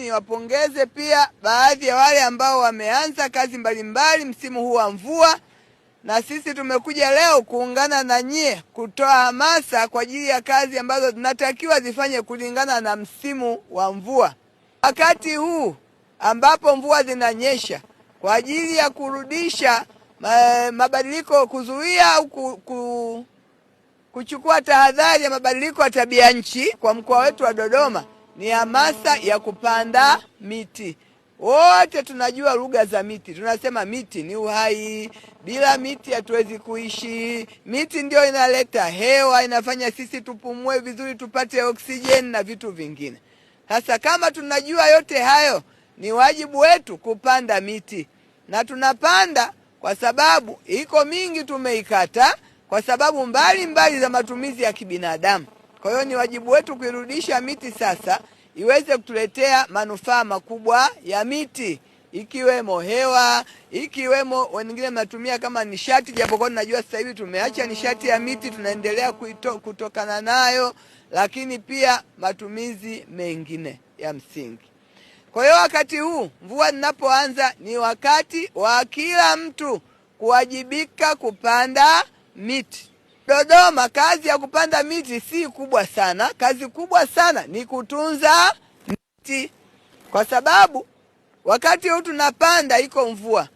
Niwapongeze pia baadhi ya wale ambao wameanza kazi mbalimbali msimu huu wa mvua, na sisi tumekuja leo kuungana na nyie kutoa hamasa kwa ajili ya kazi ambazo tunatakiwa zifanye kulingana na msimu wa mvua. Wakati huu ambapo mvua zinanyesha kwa ajili ya kurudisha mabadiliko, kuzuia au kuchukua tahadhari ya mabadiliko ya tabia nchi kwa mkoa wetu wa Dodoma, ni hamasa ya kupanda miti. Wote tunajua lugha za miti. Tunasema miti ni uhai, bila miti hatuwezi kuishi. Miti ndio inaleta hewa, inafanya sisi tupumue vizuri, tupate oksijeni na vitu vingine. Sasa kama tunajua yote hayo, ni wajibu wetu kupanda miti. Na tunapanda kwa sababu iko mingi tumeikata kwa sababu mbali za matumizi ya kibinadamu. Kwa hiyo ni wajibu wetu kuirudisha miti sasa iweze kutuletea manufaa makubwa ya miti, ikiwemo hewa, ikiwemo wengine mnatumia kama nishati, japokuwa tunajua sasa hivi tumeacha nishati ya miti, tunaendelea kutokana nayo, lakini pia matumizi mengine ya msingi. Kwa hiyo wakati huu mvua zinapoanza ni wakati wa kila mtu kuwajibika kupanda miti. Dodoma kazi ya kupanda miti si kubwa sana. Kazi kubwa sana ni kutunza miti, kwa sababu wakati huu tunapanda iko mvua.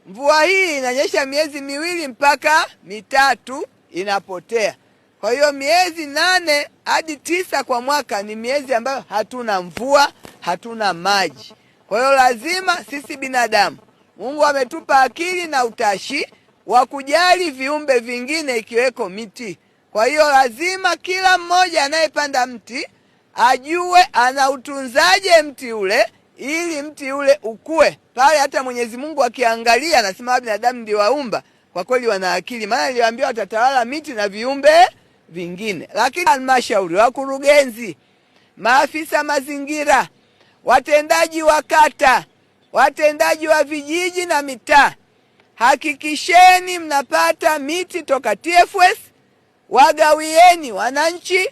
Mvua hii inanyesha miezi 2 mpaka 3 inapotea. Kwa hiyo miezi 8 hadi 9 kwa mwaka ni miezi ambayo hatuna mvua, hatuna maji. Kwa hiyo lazima sisi binadamu, Mungu ametupa akili na utashi wa kujali viumbe vingine ikiweko miti. Kwa hiyo lazima kila mmoja anayepanda mti ajue anautunzaje mti ule ili mti ule ukue. Pale hata Mwenyezi Mungu akiangalia anasema binadamu ndio waumba, kwa kweli wana akili, maana niliwaambia watatawala miti na viumbe vingine. Lakini halmashauri, wakurugenzi, maafisa mazingira, watendaji wa kata, watendaji wa vijiji na mitaa, hakikisheni mnapata miti toka TFS, wagawieni wananchi.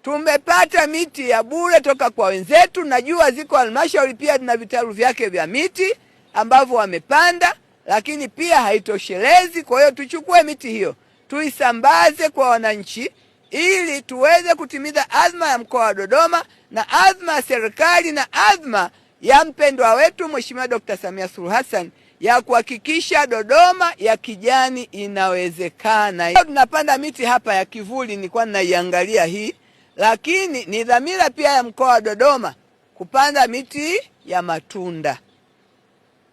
Tumepata miti ya bure toka kwa wenzetu. Najua ziko halmashauri pia na vitalu vyake vya miti ambavyo wamepanda, lakini pia haitoshelezi. Kwa hiyo tuchukue miti hiyo tuisambaze kwa wananchi ili tuweze kutimiza azma ya mkoa wa Dodoma na azma ya serikali na azma ya mpendwa wetu Mheshimiwa Dr. Samia Suluhu Hassan ya kuhakikisha Dodoma ya kijani inawezekana. Tunapanda miti hapa ya kivuli, nilikuwa ninaiangalia hii, lakini ni dhamira pia ya mkoa wa Dodoma kupanda miti ya matunda.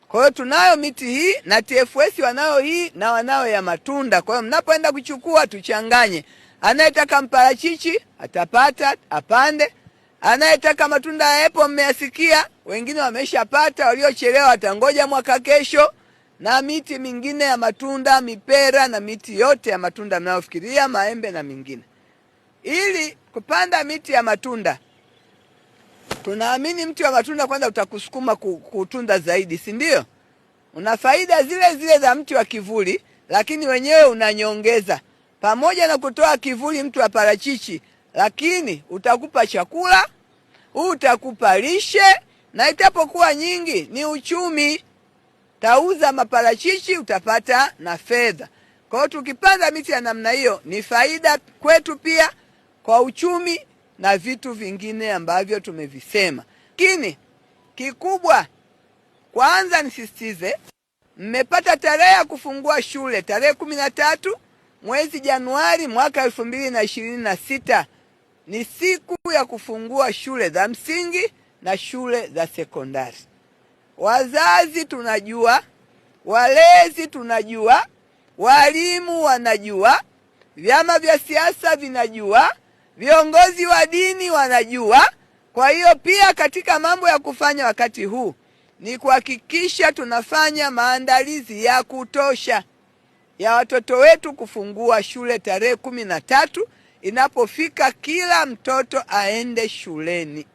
Kwa hiyo tunayo miti hii na TFS wanayo hii na wanayo ya matunda. Kwa hiyo mnapoenda kuchukua tuchanganye. Anayetaka mparachichi atapata, apande. Anayetaka matunda ya apple mmeyasikia, wengine wameshapata, waliochelewa watangoja mwaka kesho, na miti mingine ya matunda, mipera na miti yote ya matunda mnayofikiria, maembe na mingine. Ili kupanda miti ya matunda, tunaamini mti wa matunda kwanza utakusukuma kutunda zaidi, si ndio? Una faida zile za mti wa kivuli, lakini wenyewe unanyongeza. Pamoja na kutoa kivuli mti wa parachichi, lakini utakupa chakula, utakupa lishe, na itapokuwa nyingi ni uchumi. Tauza maparachichi utapata na fedha. Kwa hiyo tukipanda miti ya namna hiyo ni faida kwetu pia kwa uchumi na vitu vingine ambavyo tumevisema. Lakini kikubwa kwanza nisisitize, mmepata tarehe ya kufungua shule tarehe 13 mwezi Januari mwaka 2026. Ni siku ya kufungua shule za msingi na shule za sekondari. Wazazi tunajua, walezi tunajua, walimu wanajua, vyama vya siasa vinajua, viongozi wa dini wanajua. Kwa hiyo pia katika mambo ya kufanya wakati huu ni kuhakikisha tunafanya maandalizi ya kutosha ya watoto wetu kufungua shule tarehe 13. Inapofika kila mtoto aende shuleni.